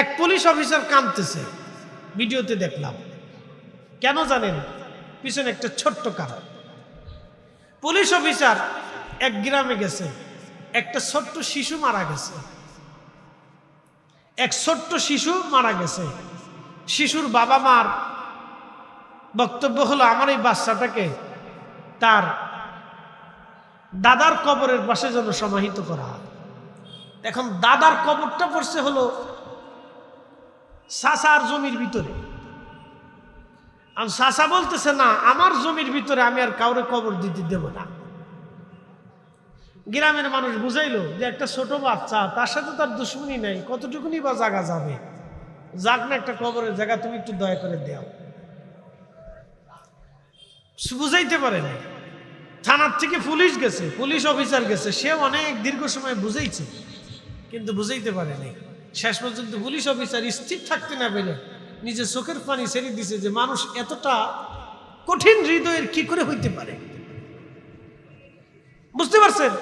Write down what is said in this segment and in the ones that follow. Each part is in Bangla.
এক পুলিশ অফিসার কাঁদতেছে, ভিডিওতে দেখলাম। কেন জানেন? পিছনে একটা ছোট্ট কারণ। পুলিশ অফিসার এক গ্রামে গেছে, একটা ছোট্ট শিশু মারা গেছে। এক ছোট্ট শিশু মারা গেছে। শিশুর বাবা মার বক্তব্য হলো, আমার এই বাচ্চাটাকে তার দাদার কবরের পাশে যেন সমাহিত করা হয়। এখন দাদার কবরটা পড়ছে হলো চাচার জমির ভিতরে। আর চাচা বলতেছে, না, আমার জমির ভিতরে আমি আর কাউরে কবর দিতে দেব না। গ্রামের মানুষ বুঝাইলো যে একটা ছোট বাচ্চা, তার সাথে তার দুশ্মনী নাই, কতটুকুনি বা জায়গা যাবে, যাক না একটা কবরের জায়গা তুমি একটু দয়া করে দাও। বুঝাইতে পারে না। থানার থেকে পুলিশ গেছে, পুলিশ অফিসার গেছে, সে অনেক দীর্ঘ সময় বুঝাইছে, কিন্তু বুঝাইতে পারে নাই। শেষ পর্যন্ত পুলিশ অফিসার স্থির থাকতে না পেরে নিজের চোখের পানি ছেড়ে দিছে যে মানুষ এতটা কঠিন হৃদয়ের কি করে হইতে পারে। বুঝতে পারছেন?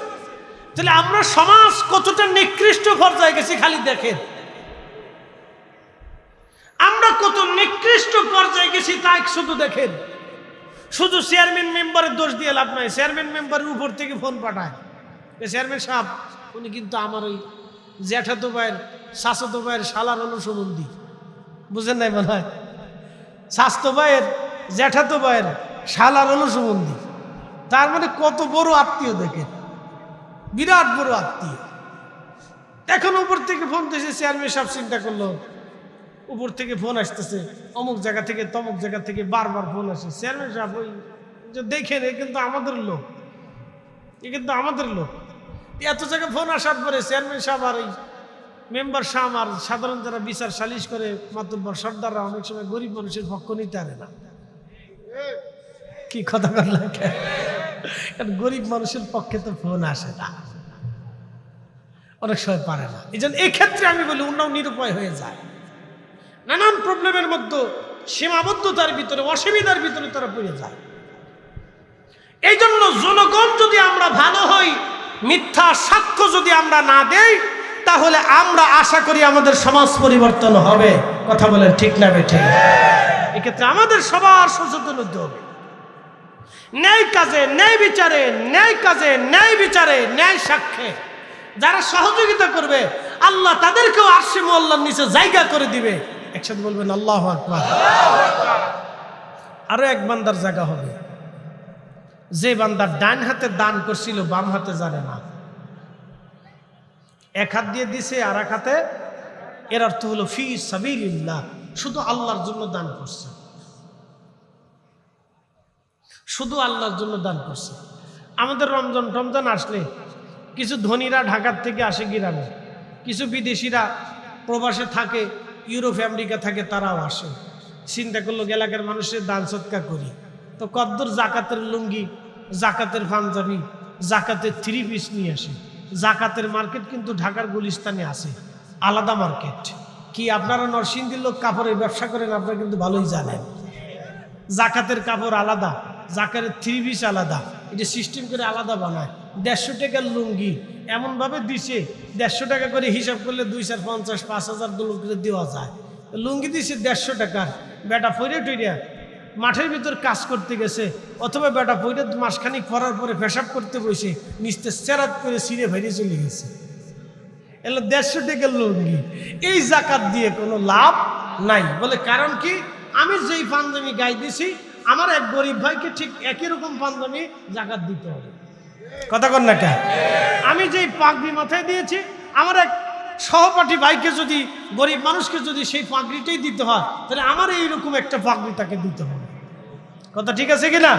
তাহলে আমরা সমাজ কতটা নিকৃষ্ট পর্যায়ে গেছি খালি দেখেন। আমরা কত নিকৃষ্ট পর্যায়ে গেছি তা শুধু দেখেন। শুধু চেয়ারম্যান মেম্বারের দোষ দিয়ে লাভ নাই। চেয়ারম্যান মেম্বারের উপর থেকে ফোন পাঠায়, চেয়ারম্যান সাহেব উনি কিন্তু আমার ওই জ্যাঠাতো ভাইয়ের শাসতো ভাইয়ের শালার হলো সম্বন্ধী। বুঝেন নাই মনে হয়? স্বাস্থ্য ভাইয়ের জ্যাঠাতো ভাইয়ের শালার হলো সম্বন্ধী। তার মানে কত বড় আত্মীয় দেখেন, বিরাট বড় আত্মীয়। এখন উপর থেকে ফোন দিয়েছে, চেয়ারম্যান সাহেব চিন্তা করলো, উপর থেকে ফোন আসতেছে, অমুক জায়গা থেকে তমুক জায়গা থেকে বারবার ফোন আসে। চেয়ারম্যান সাহেব ওই যে দেখেন, এ কিন্তু আমাদের লোক, এ কিন্তু আমাদের লোক। এত জায়গায় ফোন আসার পরে চেয়ারম্যান সাহেব আর ওই মেম্বার সাহেব আর সাধারণ যারা বিচার সালিশ করে মাতব্বর সর্দাররা অনেক সময় গরিব মানুষের পক্ষ নিতে পারে না। কি কথা বললাম? কারণ গরিব মানুষের পক্ষে তো ফোন আসে না, অনেক সময় পারে না। এই জন্য এই ক্ষেত্রে আমি বলি অন্য নিরুপায় হয়ে যায়। নানান প্রবলেমের মধ্যে সীমাবদ্ধতার ভিতরে, অসুবিধার ভিতরে তারা পড়ে যায়। এই জন্য জনগণ যদি আমরা ভালো হই, মিথ্যা সাক্ষ্য যদি আমরা না দেই, তাহলে আমরা আশা করি আমাদের সমাজ পরিবর্তন হবে। কথা বলেন ঠিক না বেঠিক? এক্ষেত্রে আমাদের সবার সচেতন হতে হবে। ন্যায় কাজে ন্যায় বিচারে, ন্যায় কাজে ন্যায় বিচারে, ন্যায় সাক্ষ্যে যারা সহযোগিতা করবে, আল্লাহ তাদেরকেও আরশে মুআল্লার নিচে জায়গা করে দিবে। একসাথে বলবেন আল্লাহু আকবার। আরো এক বান্দার জায়গা হবে, যে বান্দার ডান হাতে দান করছিল, বাম হাতে জানে না, এক হাত দিয়ে দিছে আর এক হাতে, এর অর্থ হলো ফি সাবিলিল্লাহ, শুধু আল্লাহর জন্য দান করছে, শুধু আল্লাহর জন্য দান করছে। আমাদের রমজান আসলে কিছু ধনীরা ঢাকার থেকে আসে গ্রামে, কিছু বিদেশিরা প্রবাসে থাকে, ইউরোপ আমেরিকা থাকে, তারাও আসে। চিন্তা করলো এলাকার মানুষের দান সৎকার করি, তো কদ্দুর জাকাতের লুঙ্গি, জাকাতের পাঞ্জাবি, জাকাতের থ্রি পিস নিয়ে আসে। জাকাতের মার্কেট কিন্তু ঢাকার গুলিস্তানে আছে, আলাদা মার্কেট। কি আপনারা নরসিংদীর লোক কাপড়ের ব্যবসা করেন, আপনারা কিন্তু ভালোই জানেন। জাকাতের কাপড় আলাদা, জাকাতের থ্রি পিস আলাদা, এটা সিস্টেম করে আলাদা বানায়। 150 টাকার লুঙ্গি এমনভাবে দিছে, 150 টাকা করে হিসাব করলে 250, 5,000 করে দেওয়া যায়। লুঙ্গি দিছে 150 টাকার, বেটা ফইরে টইরা মাঠের ভিতর কাজ করতে গেছে, অথবা বেটা ফইরে মাসখানিক পরার পরে পেশাব করতে বসে নিচতে চেরাত করে ছিঁড়ে ভেড়ে চলে গেছে। এলো 150 টাকার লুঙ্গি। এই জাকাত দিয়ে কোনো লাভ নাই। বলে কারণ কি? আমি যেই পাঞ্জাবি গায়ে দিছি, আমার এক গরিব ভাইকে ঠিক একই রকম পাঞ্জাবি জাকাত দিতে হবে। কথা কন না কেন? আমি যেই পাগড়ি মাথায় দিয়েছি, আমার এক সহপাঠী ভাইকে যদি, গরিব মানুষকে যদি সেই পাগড়িটাই দিতে হয়, তাহলে আমার এইরকম একটা পাগড়ি তাকে দিতে হবে। কথা ঠিক আছে কিনা?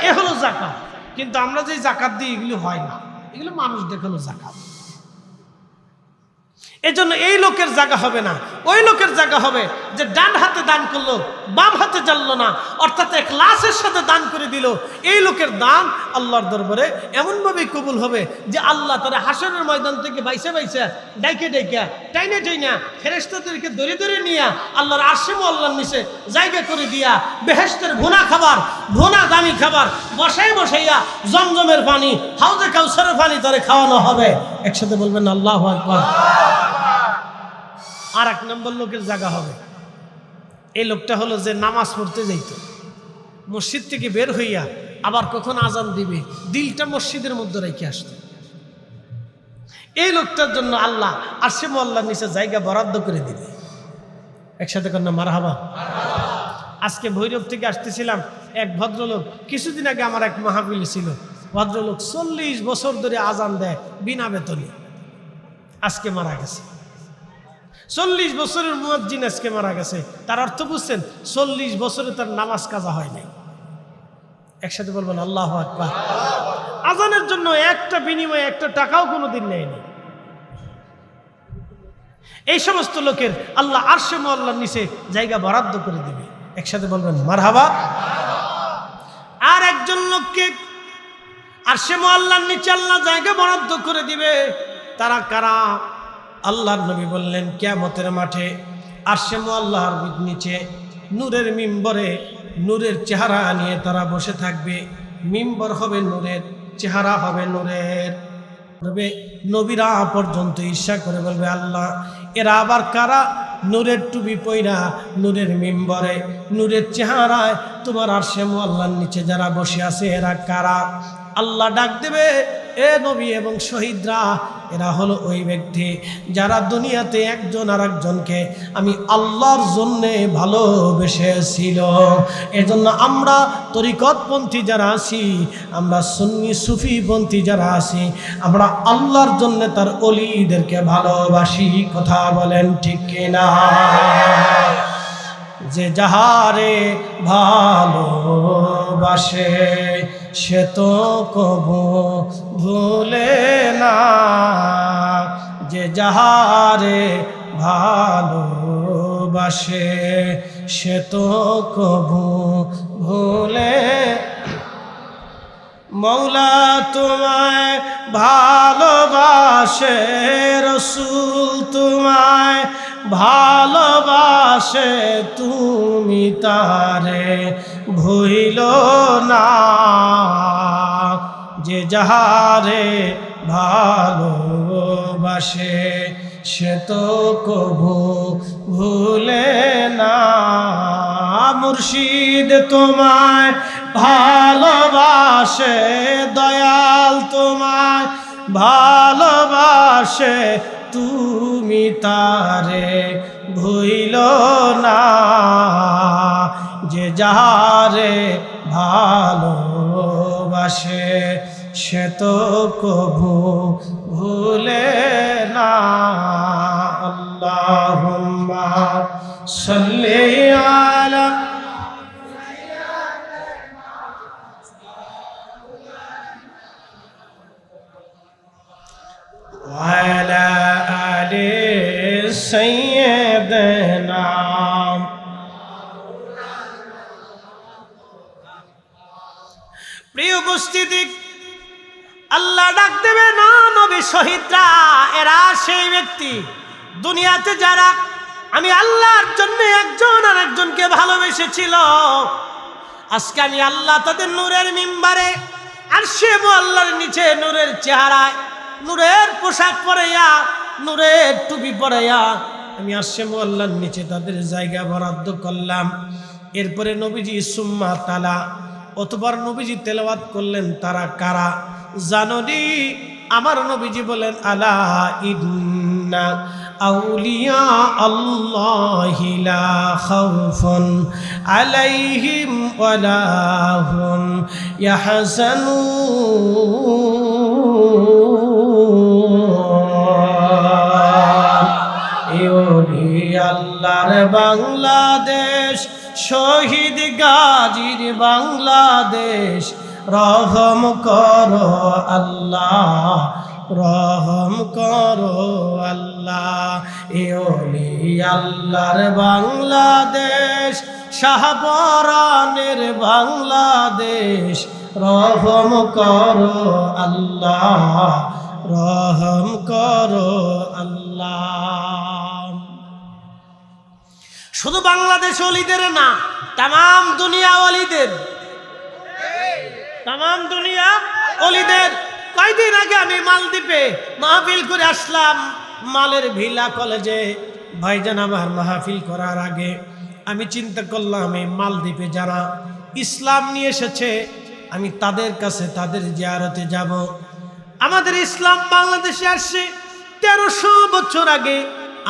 এ হলো জাকাত। কিন্তু আমরা যে জাকাত দিই, এগুলো হয় না, এগুলো মানুষ দেখানো জাকাত। এই জন্য এই লোকের জায়গা হবে না, ওই লোকের জায়গা হবে যে ডান হাতে দান করলো, বাম হাতে জানলো না, অর্থাৎ ইখলাসের সাথে দান করে দিল। এই লোকের দান আল্লাহর দরবারে এমনভাবেই কবুল হবে যে আল্লাহ তারা হাসরের ময়দান থেকে বাইসা ডাইকে টাইনা ফেরেশতাদেরকে ধরে ধরে নিয়ে আল্লাহর আরশে মুআল্লার নিচে জায়গা করে দিয়া, বেহেশতের ভুনা দামি খাবার বসাইয়া জমজমের পানি, হাউজে কাউসারের পানি তারে খাওয়ানো হবে। একসাথে বলবেন আল্লাহু আকবার। আর এক নম্বর লোকের জায়গা হবে। এই লোকটা হলো যে নামাজ পড়তে যাইত, মসজিদ থেকে বের হইয়া আবার কখন আজান দিবে দিলটা মসজিদের মধ্যে রেখে আসত। এই লোকটার জন্য আল্লাহ আরশে মুআল্লার নিচে জায়গা বরাদ্দ করে দিবে। একসাথে কন্যা মারহাবা। আজকে ভৈরব থেকে আসতেছিলাম, এক ভদ্রলোক, কিছুদিন আগে আমার এক মাহফিল ছিল, ভদ্রলোক 40 বছর ধরে আজান দেয় বিনা বেতনে, আজকে মারা গেছে। 40 বছরের মুয়াজ্জিন আজকে মারা গেছে। তার অর্থ বুঝছেন, 40 বছরে তার নামাজ কাজা হয় নাই। একসাথে বলবেন আল্লাহু আকবার। আজানের জন্য একটা বিনিময়ে একটা টাকাও কোনোদিন নেয়নি। এই সমস্ত লোকের আল্লাহ আরশে মুআল্লার নিচে জায়গা বরাদ্দ করে দিবে। একসাথে বলবেন মারহাবা। আর একজন লোককে আরশে মুআল্লার নিচে আল্লাহ জায়গা বরাদ্দ করে দিবে। তারা কারা? আল্লাহর নবী বললেন, কিয়ামতের মাঠে আরশে মুআল্লার নিচে নূরের মিম্বরে নূরের চেহারা নিয়ে তারা বসে থাকবে। মিম্বর হবে নূরের, চেহারা হবে নূরের। নবীরা পর্যন্ত ঈর্ষা করে বলবে, আল্লাহ এরা আবার কারা? নূরের টুপি পইরা নূরের মিম্বরে নূরের চেহারায় তোমার আরশে মুআল্লার নিচে যারা বসে আছে এরা কারা? আল্লাহ ডাক দেবে, এ নবী এবং শহীদরা, এরা হলো ওই ব্যক্তি যারা দুনিয়াতে একজন আর একজনকে আমি আল্লাহর জন্যে ভালোবেসেছিল। এজন্য আমরা তরিকতপন্থী যারা আছি, আমরা সুন্নি সুফিপন্থী যারা আছি, আমরা আল্লাহর জন্যে তার ওলিদেরকে ভালোবাসি। কথা বলেন ঠিক কিনা? যে যাহারে ভালোবাসে সে তো কবু ভুলে না, যে যাহারে ভালোবাসে সে তো কবু ভুলে। মৌলা তোমায় ভালোবাসে, রসূল তোমায় ভালোবাসে, তুমি তারে ভুইল না। যে যাহারে ভালোবাসে সে তো কবু ভুলে না। মুর্শিদ তোমায় ভালোবাসে, দয়াল তোমায় ভালোবাসে, তুমি তারে ভুইল না। যে যাহারে ভালোবাসে সে তো কবু ভুলে না। আল্লাহুম্মা সাল্লি আলা ওয়ালা আলি সাইয়্যিদিনা। প্রিয় উপস্থিতি, আল্লাহ ডাক দেবে, না নবী শহীদরা, এরা সেই ব্যক্তি দুনিয়াতে যারা আমি আল্লাহর জন্য একজন আর একজনকে ভালোবেসেছিল। আজকে আমি আল্লাহ তাদের নূরের মিম্বারে আরশে মুআল্লার নিচে নূরের চেহারায় নূরের পোশাক পরাইয়া নূরের টুপি পরাইয়া আমি আরশে মুআল্লার নিচে তাদের জায়গা বরাদ্দ করলাম। এরপরে নবীজি সুম্মা তালা, অতঃপর নবীজি তেলাওয়াত করলেন, তারা কারা জানোনি? আমার নবীজি বলেন, আলা ইন্না আউলিয়া আল্লাহি লা খাউফুন আলাইহিম ওয়ালা হুম ইয়াহজানুন। আল্লাহর বাংলাদেশ, শহীদ গাজীর বাংলাদেশ, রহম করো আল্লাহ, রহম করো আল্লাহ। এ ওলি আল্লাহর বাংলাদেশ, শাহপরানের বাংলাদেশ, রহম করো আল্লাহ, রহম করো আল্লাহ। শুধু বাংলাদেশ ওলিদের না, তাম দুনিয়া ওলিদের, তাম দুনিয়া ওলিদের। কয়দিন আগে আমি মালদ্বীপে মাহফিল করে আসলাম, মালের ভিলা কলেজে ভাইজান আমার মাহফিল করার আগে আমি চিন্তা করলাম এই মালদ্বীপে যারা ইসলাম নিয়ে এসেছে আমি তাদের কাছে তাদের জিয়ারতে যাব। আমাদের ইসলাম বাংলাদেশে আসছে 1300 বছর আগে।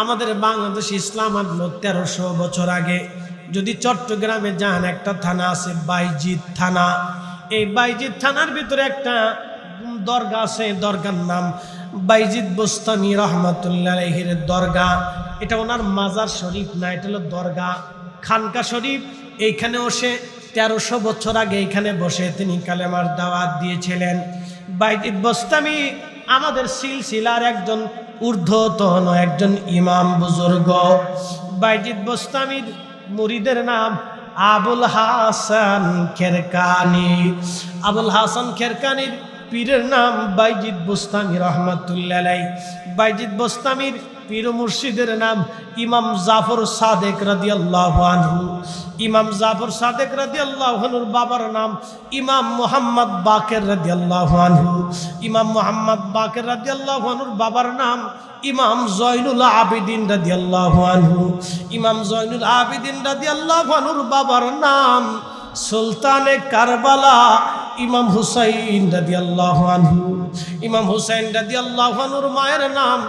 আমাদের বাংলাদেশে ইসলাম আনলো 1300 বছর আগে। যদি চট্টগ্রামে যান একটা থানা আছে বাইজিদ থানা, এই বাইজিদ থানার ভিতরে একটা দরগা আছে, দরগার নাম বাইজিদ বোস্তামি রহমাতুল্লাহ আলাইহির দরগা। এটা ওনার মাজার শরীফ না, এটা হলো দরগা খানকা শরীফ। এইখানে বসে 1300 বছর আগে এইখানে বসে তিনি কালেমার দাওয়াত দিয়েছিলেন। বাইজিদ বোস্তামি আমাদের সিলসিলার একজন ঊর্ধ্বতন একজন ইমাম বুজুর্গ। বাইজিদ বোস্তামির মুরিদের নাম আবুল হাসান খেরকানি। আবুল হাসান খেরকানির পীরের নাম বাইজিদ বোস্তামি রহমাতুল্লাহ আলাইহি। বাইজিদ বোস্তামির পীর মুর্শিদের নাম ইমাম জাফর সাদেক রাদিয়াল্লাহু আনহু। ইমাম জাফর সাদেক রাদিয়াল্লাহু আনহুর বাবার নাম ইমাম মুহাম্মদ বাকের রাদিয়াল্লাহু আনহু। ইমাম মুহাম্মদ বাকের রাদিয়াল্লাহু আনহুর বাবার নাম ইমাম জয়নুল আবিদিন রাদিয়াল্লাহু আনহু। ইমাম জয়নুল আবিদিন রাদিয়াল্লাহু আনহুর বাবার নাম সুলতানে কারবালা ইমাম হুসাইন রাদিয়াল্লাহু আনহু। ইমাম হুসাইন রাদিয়াল্লাহু আনহুর মায়ের নাম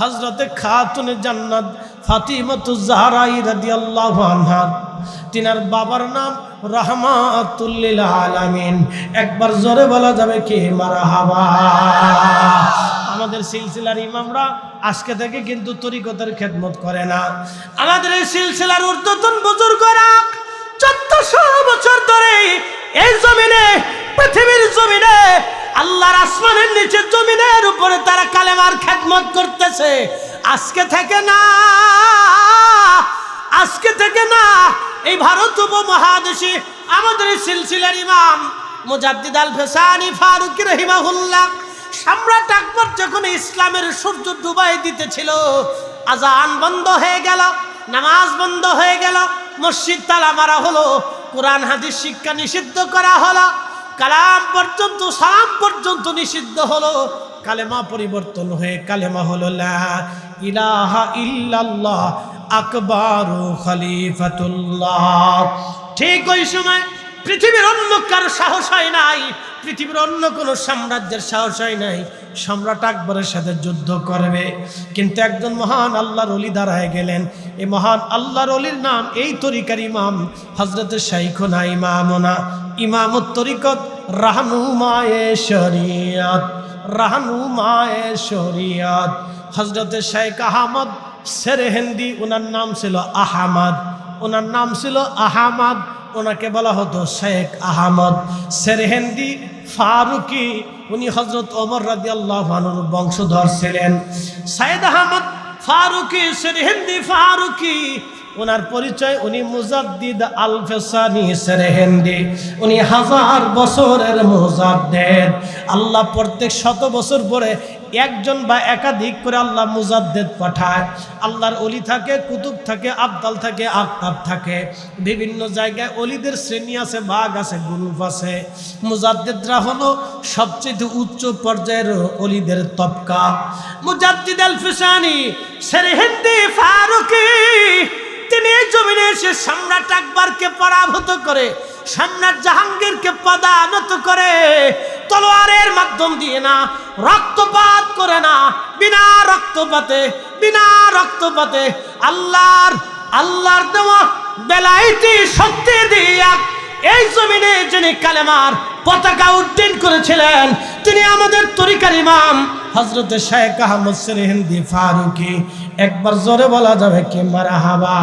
হযরতে খাতুনে জান্নাত ফাতিমাতুজ জাহরা রাদিয়াল্লাহু আনহা। তিনার বাবার নাম রাহমাতুল লিল আলামিন। একবার জোরে বলা যাবে কি মারহাবা। আমাদের সিলসিলার ইমামরা আজকে থেকে কিন্তু তরিকতের খেদমত করে না। আমাদের এই সিলসিলার ঊর্ধ্বতন বুজুর্গরা 1400 বছর ধরে এই জমিনে, পৃথিবীর জমিনে, আল্লাহর আসমানের নিচে জমিনের উপরে তারা কালেমার খেদমত করতেছে। আজকে থেকে না, আজকে থেকে না, এই ভারত উপমহাদেশে আমাদের সিলসিলার ইমাম মুজাদ্দিদ আল ফেসানি ফারুকী রাহিমাহুল্লাহ, সম্রাট আকবর যখন ইসলামের সূর্য ডুবাই দিতেছিল, আজান বন্ধ হয়ে গেল, নামাজ বন্ধ হয়ে গেল, মসজিদ তালা মারা হলো, কোরআন হাদিস শিক্ষা নিষিদ্ধ করা হলো, কালাম পর্যন্ত সালাম পর্যন্ত নিষিদ্ধ হলো। কালেমা পরিবর্তন হয়ে কালেমা হলো লা ইলাহা ইল্লাল্লাহ আকবারু খলিফাতুল্লাহ। ঠিক ওই সময় পৃথিবীর অন্য কারো সাহস হয় নাই, পৃথিবীর অন্য কোনো সাম্রাজ্যের সাহস হয় নাই সম্রাট আকবরের সাথে যুদ্ধ করবে। কিন্তু একজন মহান আল্লাহর ওলি দাঁড়ায় গেলেন। এই মহান আল্লাহর ওলির নাম এই তরিকার ইমাম হযরত শাইখুনা ইমামুনা ইমামুত তরিকত রাহনুমায়ে শরিয়ত, রাহনুমায়ে শরিয়ত হযরত শেখ আহমদ সেরহিন্দি। ওনার নাম ছিল আহমদ, ওনার নাম ছিল আহমদ, ওনাকে বলা হতো শেখ আহমদ সেরহিন্দি ফারুকি। উনি হযরত ওমর রাদিয়াল্লাহু আনহুর বংশধর ছিলেন। সাইয়েদ আহমদ ফারুকি সেরহিন্দি ফারুকি, ওনার পরিচয় উনি মুজাদ্দিদ আল ফেসানি সেরহিন্দি। উনি 1000 বছরের মুজাদ্দিদ। আল্লাহ প্রত্যেক 100 বছর পরে একজন বা একাধিক করে আল্লাহ মুজাদ্দিদ পাঠায়। আল্লাহর ওলি থাকে, কুতুব থাকে, আবদাল থাকে, আকতাব থাকে। বিভিন্ন জায়গায় ওলিদের শ্রেণী আছে, ভাগ আছে, গ্রুপ আছে। মুজাদ্দিদরা হলো সবচেয়ে উচ্চ পর্যায়ের ওলিদের তবকা। মুজাদ্দিদ আল ফেসানি সেরহিন্দি ফারুকি তিনি এই জমিনে এসে সম্রাট আকবরকে পরাভূত করে, সম্রাট জাহাঙ্গীরকে পদানত করে, তলোয়ারের মাধ্যম দিয়ে না, রক্তপাত করে না, বিনা রক্তপাতে, বিনা রক্তপাতে আল্লাহর দেওয়া বেলায়েতি শক্তি দিয়া এই জমিনে যিনি কালেমার পতাকা উড্ডীন করেছিলেন তিনি আমাদের তরিকার ইমাম হযরত শেখ আহমদ সেরহিন্দি ফারুকি। একবার জোরে বলা যাবে কি মারহাবা।